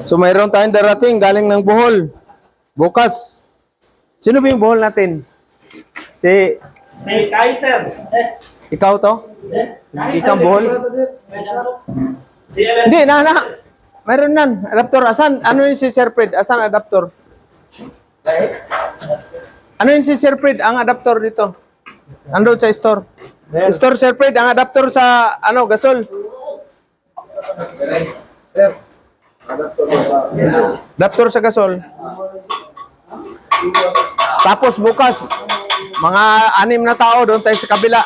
So mayroon tayong darating galing ng Bohol. Bukas. Sino ba yung Bohol natin? Si Kaiser. ikaw to? Ikaw Bohol? Hindi, na. Mayroon nan. Adaptor. Asan? Ano yung si Sir Fred? Asan adaptor? Ano yung si Sir Fred? Ang adaptor dito. Ando sa store. Store Sir Fred, ang adaptor sa ano, gasol. Adaptor sa gasol. Tapos bukas, mga 6 na tao doon tayo sa kabila.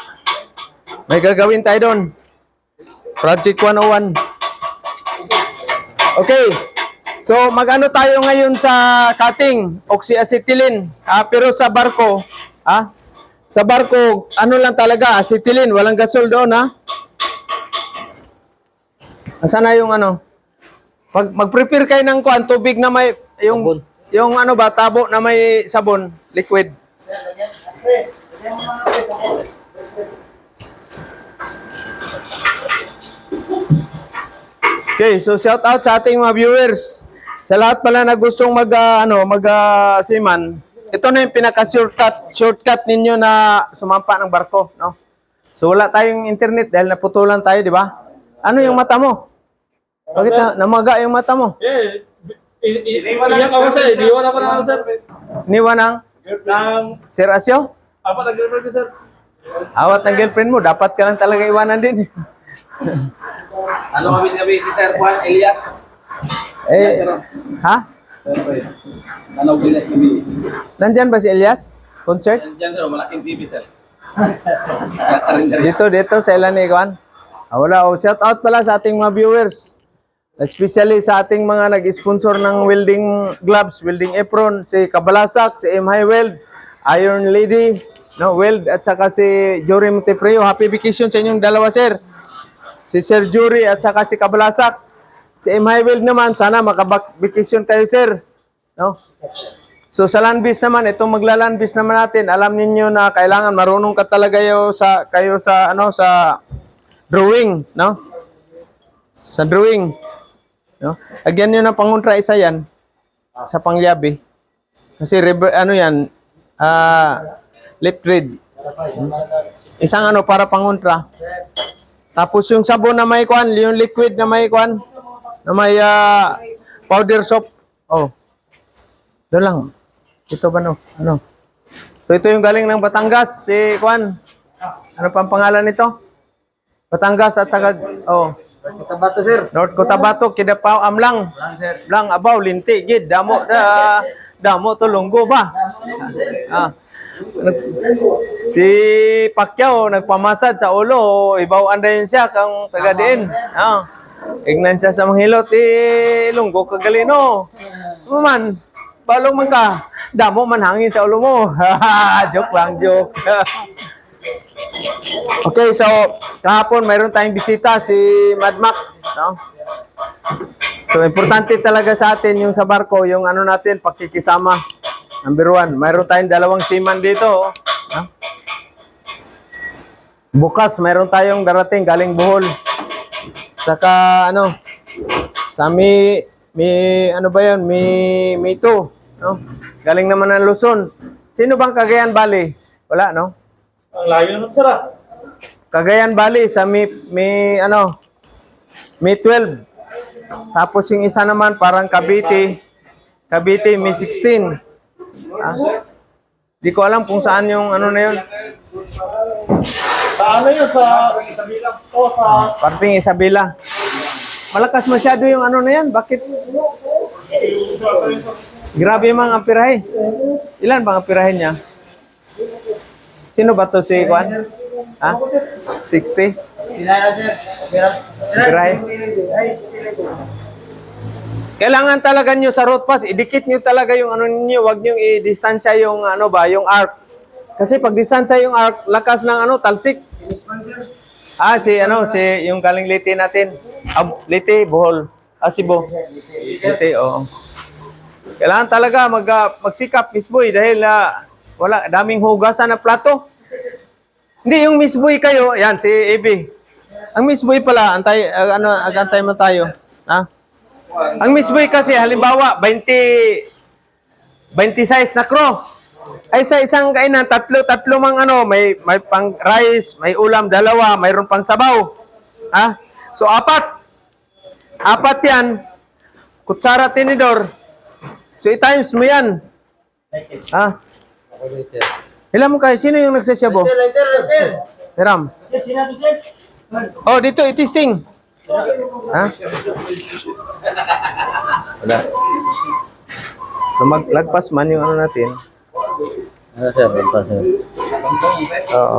May gagawin tayo doon. Project 101. Okay. So, mag-ano tayo ngayon sa cutting, oxyacetylene. Pero sa barko, sa barko, ano lang talaga, acetylene, walang gasol doon, ha? Asan na yung ano? Mag-prepare kayo ng kuan, tubig na may, yung ano ba, tabo na may sabon, liquid. Okay, so shout out sa ating mga viewers. Sa lahat pala na gustong mag-seaman, ito na yung pinaka-shortcut ninyo na sumampa ng barko, no? So wala tayong internet dahil naputulan tayo, di ba? Ano yung mata mo? Bakit namaga yung mata mo? Iyak ako sir. Iwan ako na sir. Niwan ng Sir Asyo? Apa nag-girlfriend ko sir? Awat ng girlfriend mo, dapat ka lang talaga iwanan din. Ano kami si Sir Juan Elias? Ha? Sir Juan. Ano bilis kami? Nandyan ba si Elias? Concert? Diyan sir, malaking TV sir. Dito sa ilan ni Juan? Wala. Shout out pala sa ating mga viewers. Especially sa ating mga nag-sponsor ng welding gloves, welding apron, si Kabalasak, si M. High Weld, Iron Lady, no, Weld, at saka si Jory Montefrio. Happy vacation sa inyong dalawa, sir. Si Sir Jory at saka si Kabalasak. Si M. High Weld naman, sana makabak-vacation kayo, sir. No? So sa landbis naman, itong magla-landbis naman natin, alam niyo na kailangan marunong ka talaga kayo sa drawing, no? Sa drawing. No? Agyan nyo ng pangontra isa yan sa pangyabi. Kasi left read. Isang para pangontra. Tapos yung sabon na may kuan, yung liquid na may kuan, na may powder soap. Oh. Doon lang. Ito ba no? Ano? So ito yung galing ng Batangas, si kuan. Ano pang pangalan nito? Batangas at saka Cotabato sir. North Cotabato, Kidapaw, Amlang. Lang, Abaw, Linti, Gid, Damo Tulunggo ba? Si Pacquiao nagpamasad sa ulo, ibawaan din siya kang taga-diin. Ignan siya sa manghilot, Lunggo kagalino. Man, balong man ka, damo man hangin sa ulo mo. Joke lang, joke. Okay, so kahapon mayroon tayong bisita si Mad Max, no? So importante talaga sa atin yung sa barko, yung natin, pakikisama. Number 1, mayroon tayong 2 seaman dito, no? Bukas mayroon tayong darating galing Bohol. Saka sa mi to, no? Galing naman ng Luzon. Sino bang Cagayan Valley? Wala, no? Ang layo nun sir Cagayan Valley sa Mi 12. Tapos yung isa naman parang Cavite Mi 16. Di ko alam kung saan yung na yun. Sa yun? Sa Isabela? Sa Parting Isabela. Malakas masyado yung na yan. Bakit? Grabe yung mga amperahe. Ilan bang amperahe niya? Sino ba to si Juan? 60? Amperahe. Kailangan talaga nyo sa road pass, idikit nyo talaga yung ninyo, wag nyo i-distansya yung yung arc. Kasi pag distansya yung arc, lakas ng talsik. Si yung galing Leyte natin. Leyte, Bohol. Cebu. Leyte, oo. Kailangan talaga magsikap, Miss Boy, dahil wala, daming hugasan na plato. Hindi, yung Miss Boy kayo, yan, si AB. Ang Miss Boy pala, antay mo tayo. Ha? Ang Miss Boy kasi, halimbawa, 26 na crow. Ay sa isang kainan, tatlo mang ano, may pang rice, may ulam, dalawa, mayroon pang sabaw. Ha? So, apat. Apat yan. Kutsara, tinidor. So, i-times mo yan. Ha? Ilan mo kayo? Sino yung nagsasyabo? Hiram. Oh, dito, itisting. Ha? Wala. So, maglagpas man yung ano natin. Ano sir? Lagpas sir. Oo.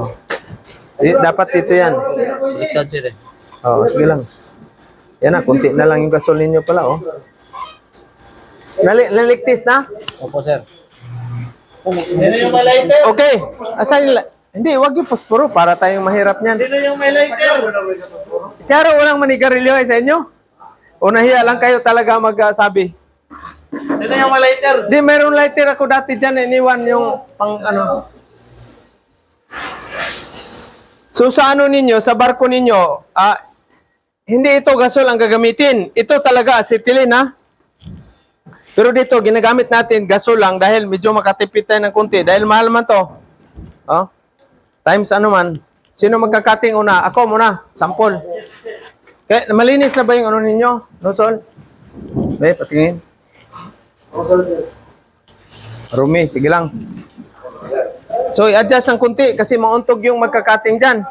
Dapat dito yan. Baliktad sir eh. Oo, sige lang. Yan na, kunti na lang yung gasol ninyo pala, oh. Naligtis na? Opo sir. Sino yung may lighter? Okay. Asan yung hindi, wag yung posporo para tayong mahirap niyan. Sino yung may lighter? Siya raw walang manigarilyo sa inyo? O nahiya lang kayo talaga magsabi? Sino yung may lighter? Di, meron lighter ako dati dyan, iniwan yung pang ano. So sa ano ninyo, sa barko ninyo, hindi ito gasol ang gagamitin. Ito talaga acetylene, ha? Pero dito, ginagamit natin gasol lang dahil medyo makatipid tayo ng konti. Dahil mahal man to. Oh? Times ano man. Sino magkakating una? Ako muna. Sample. Kaya, malinis na ba yung ano ninyo? Nosol? May, patingin. Rumi, sige lang. So, i-adjust ng konti kasi mauntog yung magkakating dyan.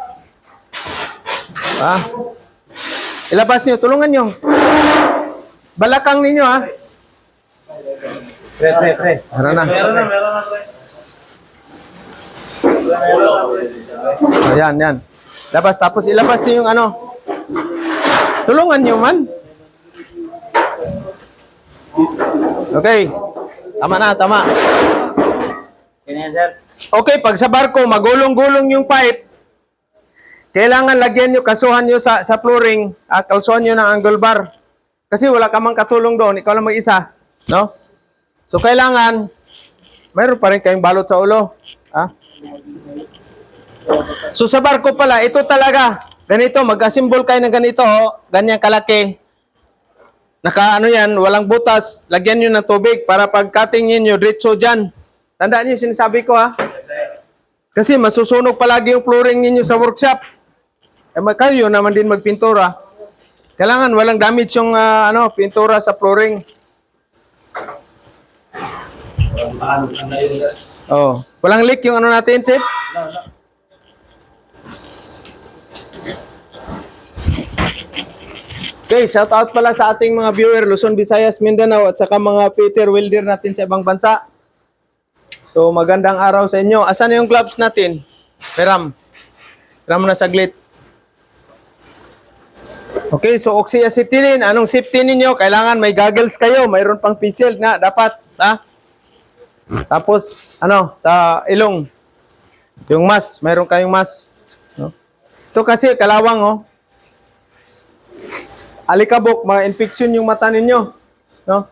Ilabas niyo, tulungan niyo. Balakang ninyo, ha? Pre. Ano na? Meron na. Yan. Labas, tapos ilabas niyo yung ano. Tulungan niyo man. Okay. Tama. Ganyan sir. Okay, pag sa barko, magulong-gulong yung pipe, kailangan lagyan nyo, kasuhan nyo sa flooring, kalsuhan nyo ng angle bar. Kasi wala ka mang katulong doon, ikaw lang mag-isa. No? So, kailangan, mayroon pa rin kayong balot sa ulo. Ha? So, sa barko pala, ito talaga, ganito, mag-assemble kayo ng ganito, ganyan kalaki. Naka, yan, walang butas, lagyan nyo ng tubig para pag cutting nyo, diretso dyan. Tandaan nyo, sinasabi ko, ha? Kasi masusunog palagi yung flooring ninyo sa workshop. Kayo naman din magpintura. Kailangan walang damage yung pintura sa flooring. Oh, walang leak yung ano natin, Chip? Okay, shout out pala sa ating mga viewer Luzon, Visayas, Mindanao at saka mga Peter welder natin sa ibang bansa. So, magandang araw sa inyo. Asan yung gloves natin? Peram na saglit. Okay, so oxyacetylene. Anong safety ninyo? Kailangan may goggles kayo. Mayroon pang face shield nga. Dapat. Ha? Tapos, sa ilong. Yung mask. Mayroon kayong mask. No? Ito kasi, kalawang, oh. Alikabok, ma-infection yung mata ninyo. No?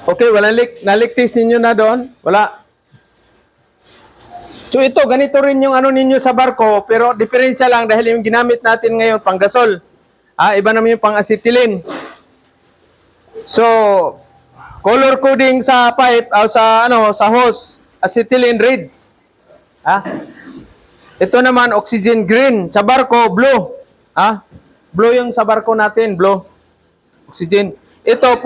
Okay, walang leak. Naligtis ninyo na doon? Wala. So ito, ganito rin yung ano ninyo sa barko, pero diferensya lang dahil yung ginamit natin ngayon pang gasol. Iba naman yung pang acetylene. So, color coding sa pipe, sa hose, acetylene red. Ito naman, oxygen green. Sa barko, blue. Blue yung sa barko natin, blue. Oxygen. Ito,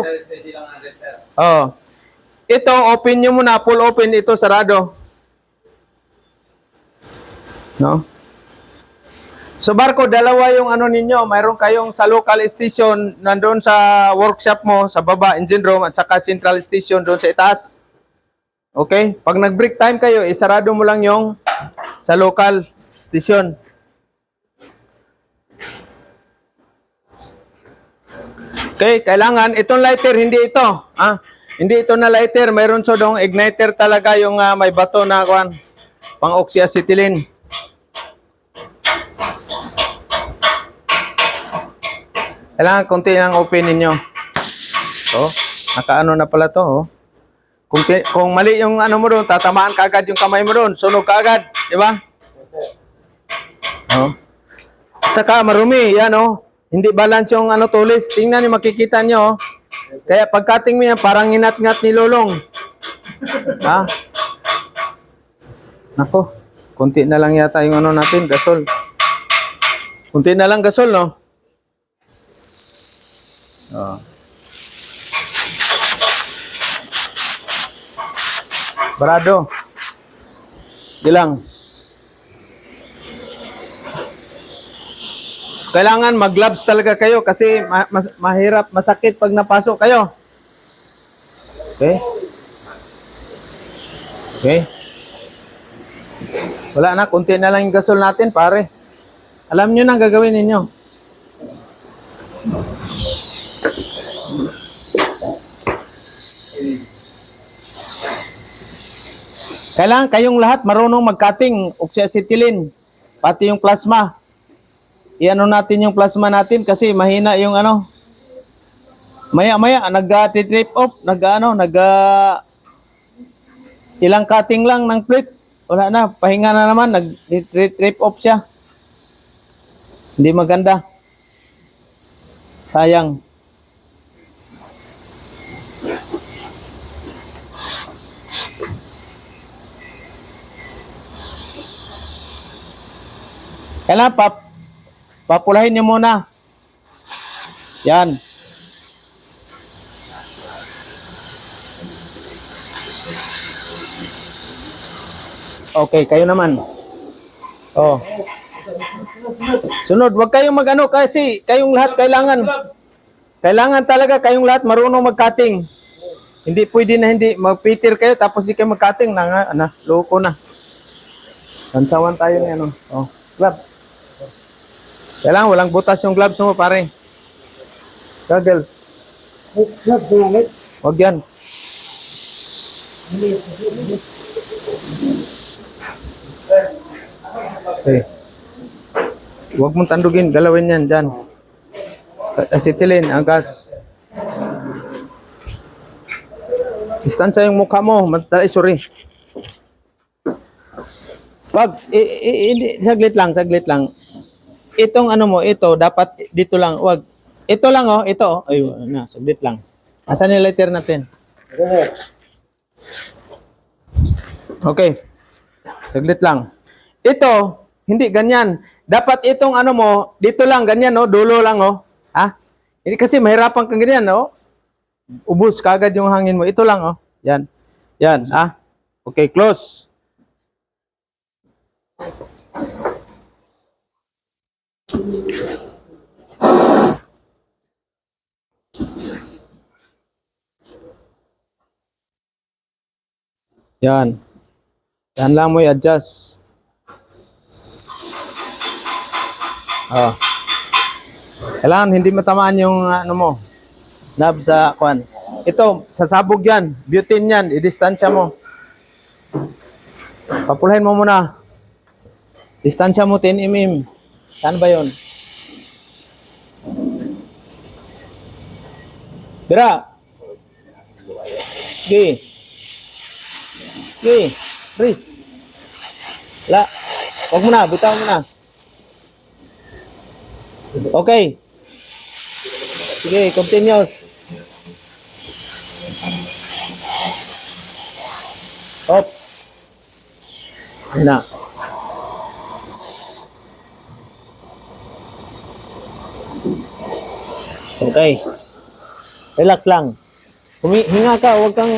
ito, open nyo muna, full open, ito sarado. No? So barko, dalawa yung ano ninyo, mayroon kayong sa local station, nandoon sa workshop mo, sa baba, engine room, at saka central station doon sa itaas. Okay? Pag nag-break time kayo, isarado mo lang yung sa local station. Okay, kailangan, itong lighter, hindi ito. Hindi ito na lighter, mayroon so dong igniter talaga yung may bato na pang oxyacetylene. Kailangan konti lang open ninyo. Nakaano na pala to. Kung mali yung ano mo doon, tatamaan ka agad yung kamay mo doon. Sunog ka agad. Di ba? Tsaka marumi. Yan hindi balance yung ano tulis. Tingnan niyo, makikita niyo. Oh. Kaya pag-cutting mo yan, parang inat-ngat ni Lolong. Ha? Nako, konti na lang yata yung ano natin, gasol. Konti na lang gasol, no? Oh. Barado. Ilang. Kailangan mag-gloves talaga kayo kasi mahirap, masakit pag napasok kayo. Okay? Okay? Wala na, kunti na lang yung gasol natin, pare. Alam nyo na ang gagawin ninyo. Kailangan kayong lahat marunong mag-cutting, oxyacetylene, pati yung plasma. I-ano natin yung plasma natin kasi mahina yung ano. Maya-maya, nag-trip off, ilang cutting lang ng plate. Wala na, pahinga na naman, nag-trip off siya. Hindi maganda. Sayang. Kailangan papulahin niyo muna. Yan. Okay, kayo naman. Oh. Sunod, wag kayong mag-ano kasi kayong lahat kailangan talaga kayong lahat marunong mag-cutting. Hindi pwede na hindi magpitir kayo tapos di kayo mag-cutting na loko na. Bantawan tayo ni ano. Oh, glove. Kailangan walang butas yung gloves mo, pare. Gagel. Wag yan. Okay. Huwag mong tandugin, galawin yan dyan. Acetylene, agas. Distansya yung mukha mo. Sorry. Wag, saglit lang. Itong ano mo, ito, dapat dito lang. Wag. Ito lang, oh. Ito. Ayun, na, saglit lang. Asan yung lighter natin? Okay. Saglit lang. Ito, hindi ganyan. Dapat itong ano mo, dito lang, ganyan, no? Dulo lang, oh. Ha? Hindi kasi mahirapan kang ganyan, no? Ubus kagad yung hangin mo. Ito lang, oh. Yan. Yan, ha? Okay, close. Yan. Yan lang mo i-adjust. Oh. Kailangan hindi matamaan yung ano mo. Knob sa kwan. Ito, sasabog yan. Butane yan. I-distansya mo. Papulahin mo muna. Distansya mo 10 mm. Saan ba yun? Bira. Okay. Okay. Free. La. Huwag mo na. Bitaw mo na. Okay. Sige, continue. Op. Na. Okay. Relax lang. Hinga ka, huwag kang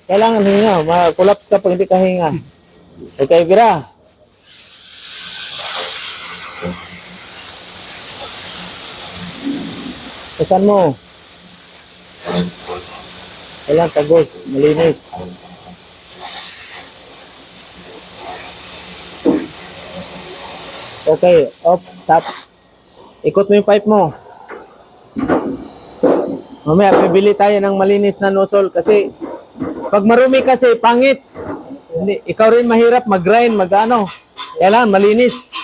kailangan hinga. Ma-collapse ka pag hindi ka hinga. Okay, Bira. Pesan mo. Kailangan tagos, malinis. Okay, off, tap. Ikot mo yung pipe mo. Mamaya, bibili tayo ng malinis na nozzle kasi pag marumi kasi, pangit. Hindi, ikaw rin mahirap mag-grind, mag-ano. Kailangan malinis.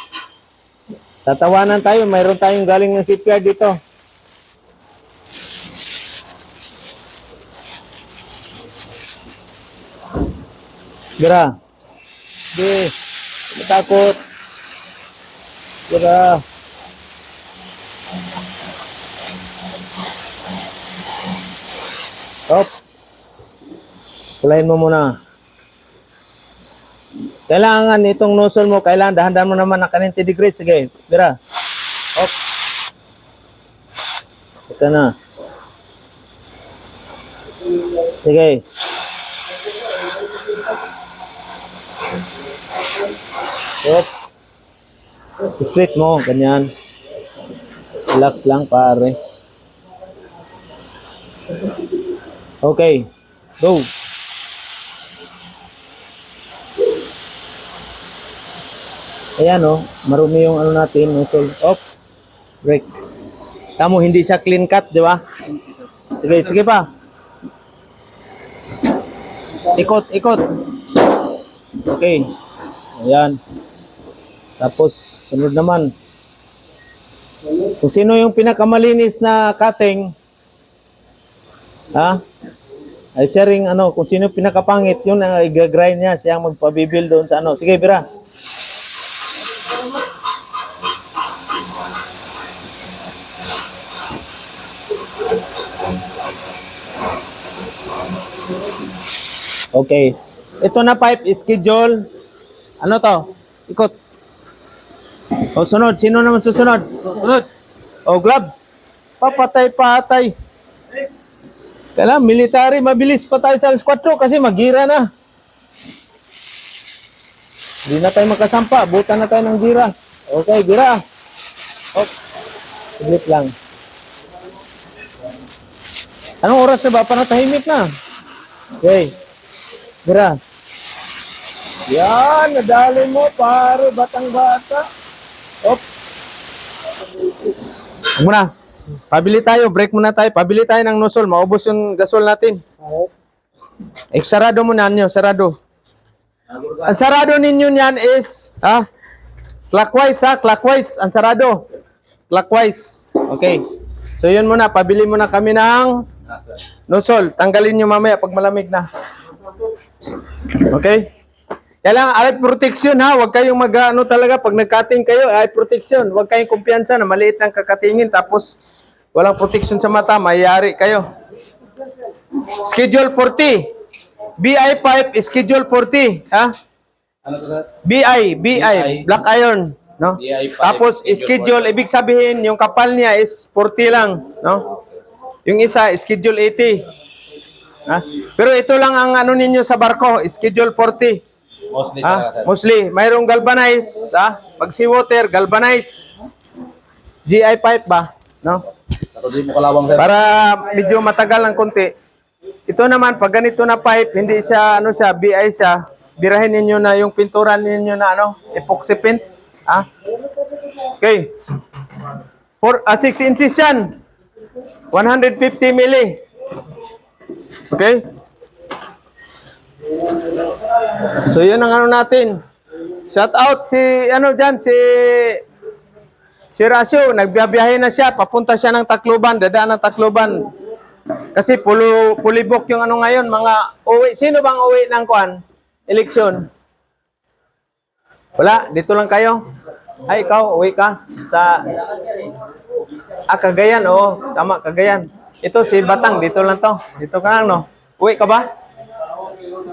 Tatawanan tayo, mayroon tayong galing ng shipyard dito. Gira. Sige. Matakot. Gira. Op. Kulayin mo muna. Kailangan itong nozzle mo, kailangan dahan-dahan mo naman ng 90 degrees. Sige, bira. Op. Ito na. Sige. Op. Straight mo, ganyan. Relax lang, pare. Okay. Go. Ayan oh, marumi yung ano natin, nozzle. Off. Break. Tamo, hindi siya clean cut, di ba? Sige, sige pa. Ikot, ikot. Okay. Ayan. Tapos, sunod naman. Kung sino yung pinakamalinis na cutting, ha? Ay sharing ano, kung sino yung pinakapangit, yun ang i-grind niya, siya ang magpabibil doon sa ano. Sige, bira. Okay. Ito na pipe, schedule. Ano to? Ikot. O, sunod. Sino naman susunod? Sunod. O, gloves. Papatay-patay. Kailangan, military, mabilis pa tayo sa alas 4 kasi magira na. Hindi na tayo magkasampa. Butan na tayo ng gira. Okay, gira. Hop. Saglit lang. Anong oras na ba? Para tahimik na. Okay. Gira. Yan, nadali mo, pare, batang-bata. Hop. Muna. Pabili tayo, break muna tayo. Pabili tayo ng nozzle, maubos yung gasol natin. Sarado muna nyo, sarado. Ang sarado ninyo niyan is, clockwise clockwise. Ang sarado. Clockwise. Okay. So yun muna, pabili muna kami ng nozzle. Tanggalin nyo mamaya pag malamig na. Okay? Kailangan eye protection ha. Huwag kayong mag-ano talaga. Pag nag-cutting kayo, eye protection. Huwag kayong kumpiyansa na maliit ang kakatingin tapos walang protection sa mata. Mayayari kayo. Schedule 40. BI pipe, schedule 40. Ha? Ano to, sir? BI. Black iron. No? BI pipe, Tapos schedule, ibig sabihin, yung kapal niya is 40 lang. No? Yung isa, schedule 80. Ha? Pero ito lang ang ano ninyo sa barko, schedule 40. Mostly talaga, sir. Mostly, mayroong galvanize, pag seawater, galvanize. GI pipe ba? No? Pero di mo kalawang, sir. Para medyo matagal ng konti. Ito naman, pag ganito na pipe, hindi siya, ano siya, BI siya, birahin ninyo na yung pinturan ninyo na, epoxy paint. Okay. 6 inches yan. 150 milli. Okay? So, yun ang ano natin. Shout out si, si Rasyo. Nagbiyahe na siya. Papunta siya ng Tacloban. Dadaan ng Tacloban. Kasi pulibok yung ano ngayon. Mga uwi. Sino bang uwi ng kuan? Eleksyon. Wala. Dito lang kayo. Ay, ikaw. Uwi ka. Sa Cagayan. Oo. Tama, Cagayan. Ito si Batang. Dito lang to. Dito ka lang, no? Uwi ka ba?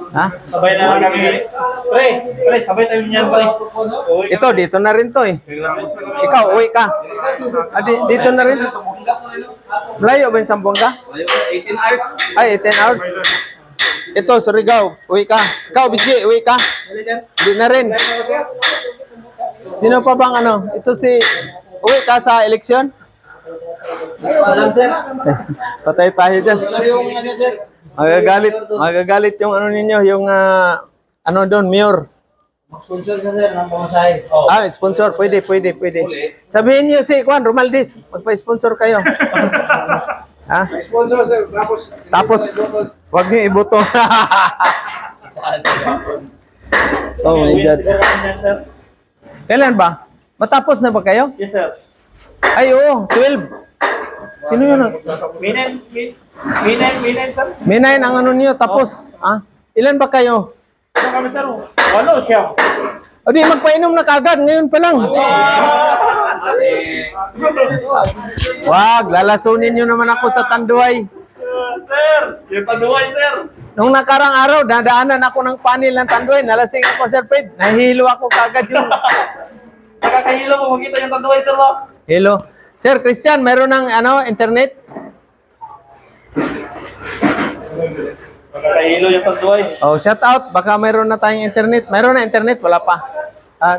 Ha? Sabay na lang kami. Pre, sabay tayo niyan, pre. Ito, dito na rin to eh. Ikaw, uwi ka. Dito na rin. Malayo ba yung Sambuanga? Ayun, 18 hours. Ay, 18 hours. Ito, Surigao. Uwi ka. Ikaw, Bisi, uwi ka. Di na rin. Sino pa bang ano? Ito si... Uwi ka sa eleksyon? Alam, sir. Patay tayo dyan. Sir, yung ano, sir? Magagalit yung ano ninyo, yung ano doon, mayor. Sponsor sa sir ng pamasahe. Sponsor, pwede. Sabihin niyo si Juan Romaldis, magpa-sponsor kayo. Ha? Sponsor, sir. Tapos, wag niyo iboto. Oh my God. Kailan ba? Matapos na ba kayo? Yes, sir. Ay, oo, 12. Sino yun? Minen, sir. May 9 ang ano niyo, tapos, ilan ba kayo? Ano kami, sir? Walo siya. O di, magpainom na kagad, ngayon pa lang. naman eh. Wag, lalasunin nyo naman ako sa Tanduay. Sir! Yung paduhay, sir! Nung nakarang araw, dadaanan ako ng panel ng Tanduay. Nalasing ako, Sir Fred. Nahihilo ako kagad yun. Nakakahilo ko makita yung paduhay, sir, ba? Hello. Sir Christian, meron ng internet? Nakakahilo yung paduhay. Oh, shout out. Baka meron na tayong internet. Meron na internet, wala pa.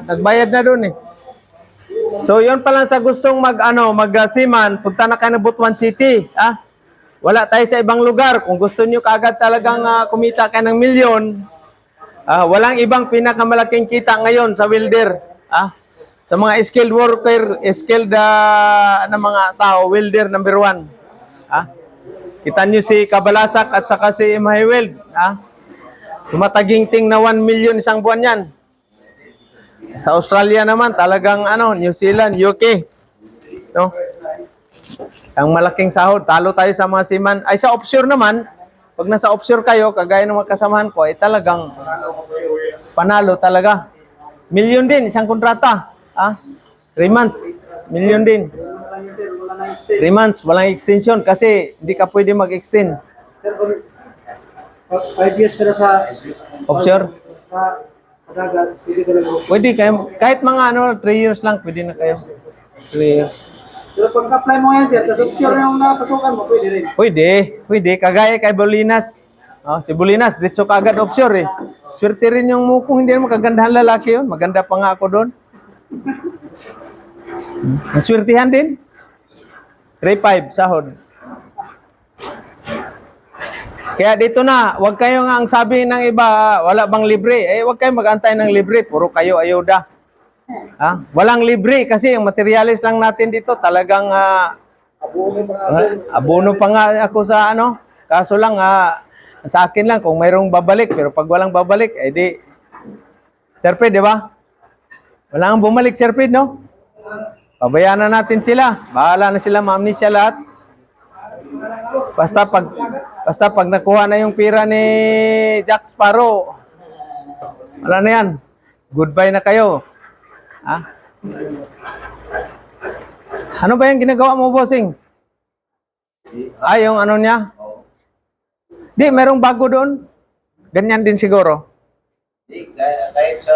Nagbayad na doon eh. So, yun pa lang sa gustong mag-siman, punta na kayo ng Butuan City. Wala tayo sa ibang lugar. Kung gusto nyo kagad talagang kumita kayo ng milyon, walang ibang pinakamalaking kita ngayon sa welder. Sa mga skilled worker, skilled na mga tao, welder number 1. Kita nyo si Kabalasak at saka si MH Weld. Tumataginting na 1 million isang buwan yan. Sa Australia naman, talagang New Zealand, UK. No? Ang malaking sahod, talo tayo sa mga seaman. Ay, sa offshore naman, pag nasa offshore kayo, kagaya ng mga kasamahan ko, ay talagang panalo talaga. Milyon din, isang kontrata. 3 months, milyon din. 3 months, walang extension kasi hindi ka pwede mag-extend. Sir, 5 years pero sa Offshore? sa dagat, pwede ka lang. Pwede kayo, kahit mga 3 years lang, pwede na kayo. 3 years. Pero pag apply mo yan, sir, tapos offshore yung napasukan mo, pwede rin. Pwede. Kagaya kay Bolinas. Si Bolinas, dito kagad offshore eh. Swerte rin yung mukong, hindi naman kagandahan lalaki yun. Maganda pa nga ako doon. Naswertihan din. 3.5 sahod. Kaya dito na, wag kayo nga ang sabi ng iba, wala bang libre? Wag kayo mag-antay ng libre, puro kayo ayuda. Walang libre kasi yung materialis lang natin dito talagang abono pa nga ako sa kaso lang sa akin lang kung mayroong babalik, pero pag walang babalik, di Sir Fred, di ba? Wala ang bumalik, Sir Fred, no? Pabayaan na natin sila. Bahala na sila, ma-amnesia lahat. Basta pag nakuha na yung pira ni Jack Sparrow, wala na yan. Goodbye na kayo. Ano ba yung ginagawa mo, bossing? Yung niya? Di, merong bago doon. Ganyan din siguro. Kahit sa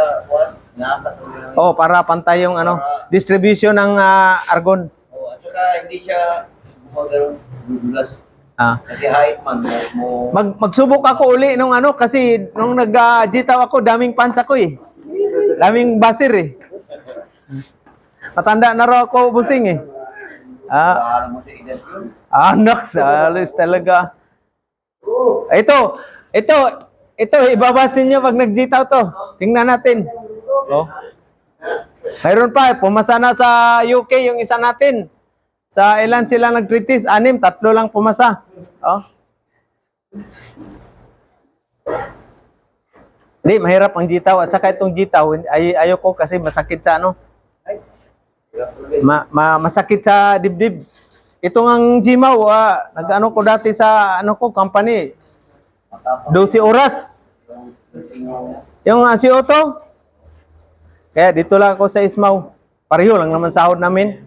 Para pantay yung distribution ng argon. at saka hindi siya dudulas. Kasi height man mo. Magsubok ako uli nung kasi nung nag-jitaw ako, daming pants ako eh. Daming basir eh. Matanda na raw ako, busing eh. Alam mo sa edad yun. Anak, salis talaga. Ito, ibabas ninyo pag nag-jitaw to. Tingnan natin. Mayroon pa, pumasa na sa UK yung isa natin. Sa ilan sila nag-practice? 6, 3 lang pumasa. Hindi, mahirap ang jitaw. At saka itong jitaw, ayoko kasi masakit sa masakit sa dibdib. Itong ang Jimaw, nag-ko dati sa company. 12 oras. Yung si Otto, kaya dito lang ako sa Ismaw. Pareho lang naman sahod namin.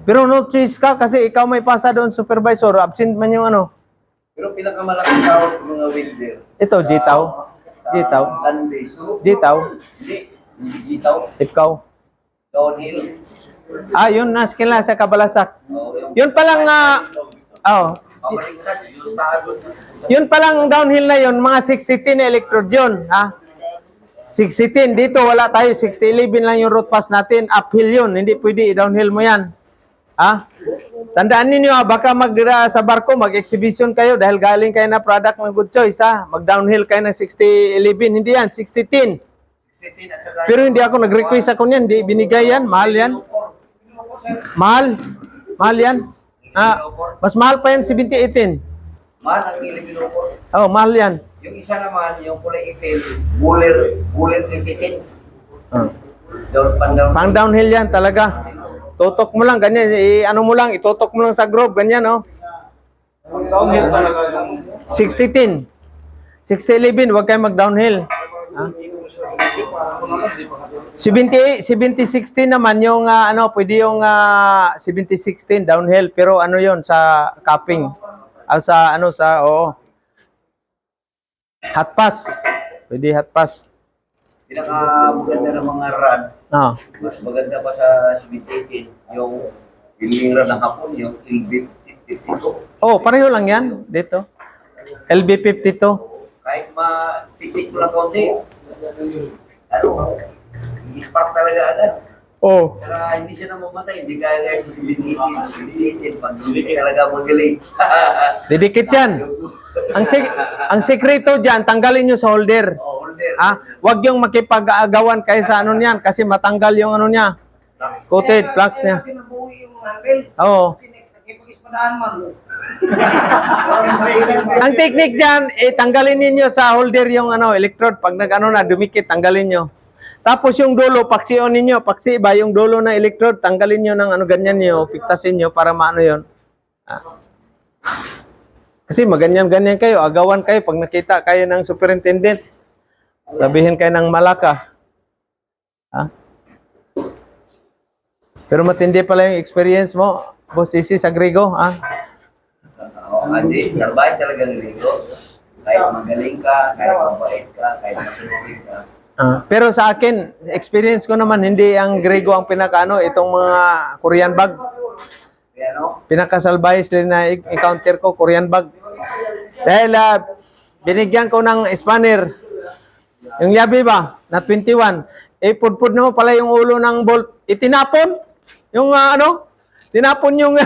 Pero no choice ka kasi ikaw may pasa doon, supervisor. Absent man yung Pero pinakamalaking tawag sa mga welder. Ito, jitaw. Jitaw. Landbase. Jitaw. Hindi jitaw. Ikaw. Downhill. Yun na, skill sa Kabalasak. Yung Yun palang, baliktad, yung tagod. yun palang downhill na yun, mga 60-10 electrode yun, 60-10, dito wala tayo, 60-11 lang yung road pass natin, uphill yun, hindi pwede, downhill mo yan. Tandaan ninyo, baka sa barko, mag-exhibition kayo dahil galing kayo na product ng Good Choice, mag-downhill kayo ng 60-11, hindi yan, 60-10. Pero hindi ako nag-request ako niyan, hindi binigay yan, mahal yan. Mahal yan. Mas mahal pa yan, 70-18. Mahal ang ilibinupor. Mahal yan. Yung isa naman, yung kulay itim, bulir itim. Pang downhill yan talaga. Tutok mo lang, ganyan. Itutok mo lang sa groove, ganyan, Downhill talaga yung 60-10. 60-11, huwag kayo mag-downhill. 70-60 naman yung ano, pwede yung 70-16 downhill pero ano yon sa capping. Sa ano sa oo. Hot pass. Pwede hot pass. Pinakamaganda ng mga rod, Ah. mas maganda pa sa 718, yung building rod ng hapon, yung LB52. Oh, pareho lang yan dito. LB52. Kahit ma-tiktik mo lang konti, ano, i-spark talaga agad. Oh. Kaya hindi siya namamatay, hindi kaya sa 718, pag hindi talaga magaling. Didikit yan. Ang sekreto diyan, tanggalin niyo sa holder. Oh, holder. Wag yung makipag-aagawan kayo sa ano niyan kasi matanggal yung ano niya. Coated flux niya. Kasi nabuhi yung handle. Oo. Kasi nakipag-ispadaan man. Ang technique diyan, tanggalin niyo sa holder yung ano, electrode pag nag-ano na dumikit, tanggalin niyo. Tapos yung dulo, paksiyon ninyo, paksi ba yung dulo ng electrode, tanggalin niyo ng ano ganyan niyo, piktasin niyo para maano 'yon. Kasi maganyan-ganyan kayo, agawan kayo pag nakita kayo ng superintendent. Sabihin kayo ng Malaka. Pero matindi pala yung experience mo, Boss Isi sa Grigo, Hindi, salbay talaga ng Rigo. Kahit magaling ka, kahit mabait ka, kahit masunurin ka. Pero sa akin, experience ko naman, hindi ang Grigo ang pinakaano, itong mga Korean bag. Kaya no? Pinakasalbayis din na encounter ko, Korean bag. Dahil binigyan ko ng spanner. Yung yabi ba, na 21. Pudpud na mo pala yung ulo ng bolt. Itinapon. Yung tinapon yung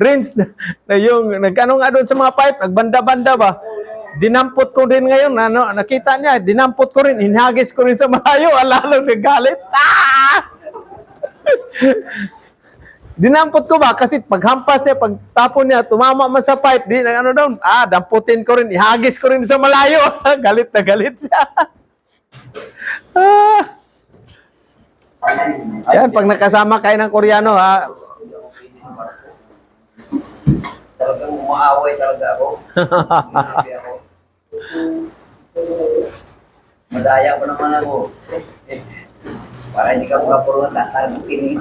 rinse. Yung nag-ano nga doon sa mga pipe, nagbanda-banda ba. Dinampot ko din ngayon, nakita niya, dinampot ko rin, hinagis ko rin sa malayo, lalo nagalit. Dinampot ko ba? Kasi paghampas niya, pagtapon niya, tumama man sa pipe, daw, damputin ko rin, ihagis ko rin sa malayo. Galit na galit siya. Yan, pag nakasama kayo ng Koreano, Talagang umaaway talaga ako. Sinabi ako. Madaya ko naman ako. Para hindi ka makapuruan, tatalimukin.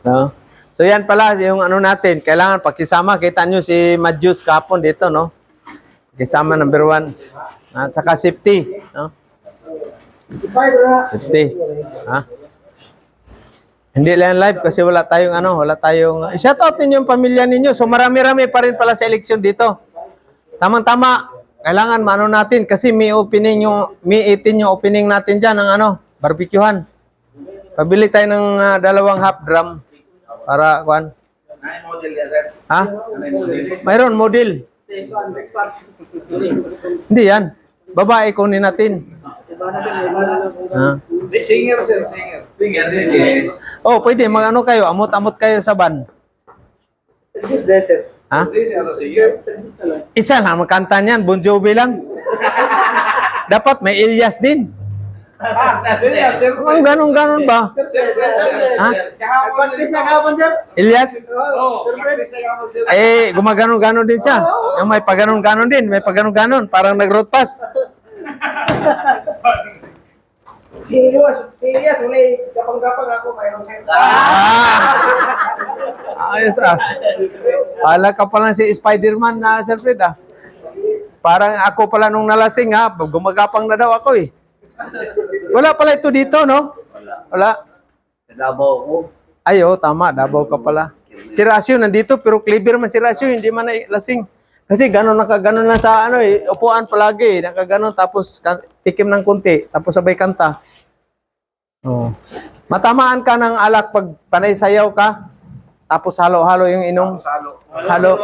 No? So yan pala yung ano natin, kailangan pakisama, kita nyo si Madjus kahapon dito, no? Pakisama number 1. At saka safety, no? Safety. Hindi lang live kasi wala tayong shout out ninyo yung pamilya ninyo. So marami-rami pa rin pala sa election dito. Tamang-tama, kailangan maano natin kasi may 18 yung opening natin diyan ng barbecuehan. Pabili tayo ng 2 half drum para kuan. May model yan, sir. Mayroon model. Hindi yan. Babae kunin natin. Singer, sir, singer. Sige. Oh, pwede mag-ano kayo, amot-amot kayo sa van. Singer. Isa lang magkanta niyan, Bon Jovi lang. Dapat may Elias din. Sir. Ang ganon ba? Elias? Gumaganon-ganon din siya. Yung may paganon-ganon din, may paganon-ganon, parang nag-road pass. Serious, ulay gapang-gapang ako, mayroon sa'yo. Ayos Hala ka pala si Spider-Man na Sir Fred Parang ako pala nung nalasing gumagapang na daw ako Wala pala ito dito, no? Wala. Nadabaw ko. Ay, tama. Davao ka pala. Si Rasyo nandito, pero clever man si Rasyo, hindi man lasing. Kasi gano'n na sa upuan palagi. Nakaganon, tapos tikim ng kunti, tapos sabay kanta. Oh. Matamaan ka ng alak pag panay sayaw ka, tapos halo-halo yung inom. Halo.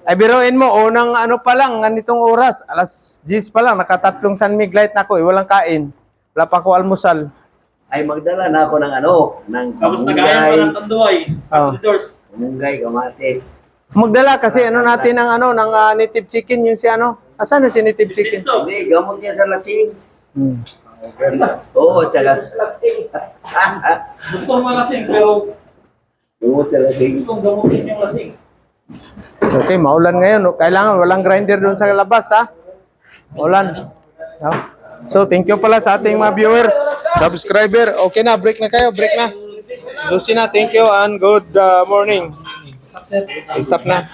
Ay, biruin mo, unang pa lang, ganitong oras, alas 10 pa lang, nakatatlong San Mig light na ako, walang kain. Wala pa ako almusal. Ay, magdala na ako ng Tapos nagaya pa ng tanduay. Doors. Munggay, kamatis. Magdala kasi natin ng native chicken yung si Asan na si native chicken? Hindi, gamot niya sa lasing. Oo, talaga. Gusto mo lasing, pero Gamot sa lasing. gusto gamutin yung lasing. Okay, maulan ngayon. Kailangan walang grinder doon sa labas, Maulan. So, thank you pala sa ating mga viewers, subscriber. Okay na, break na kayo, break na. Lucy na, thank you and good morning. Stop na.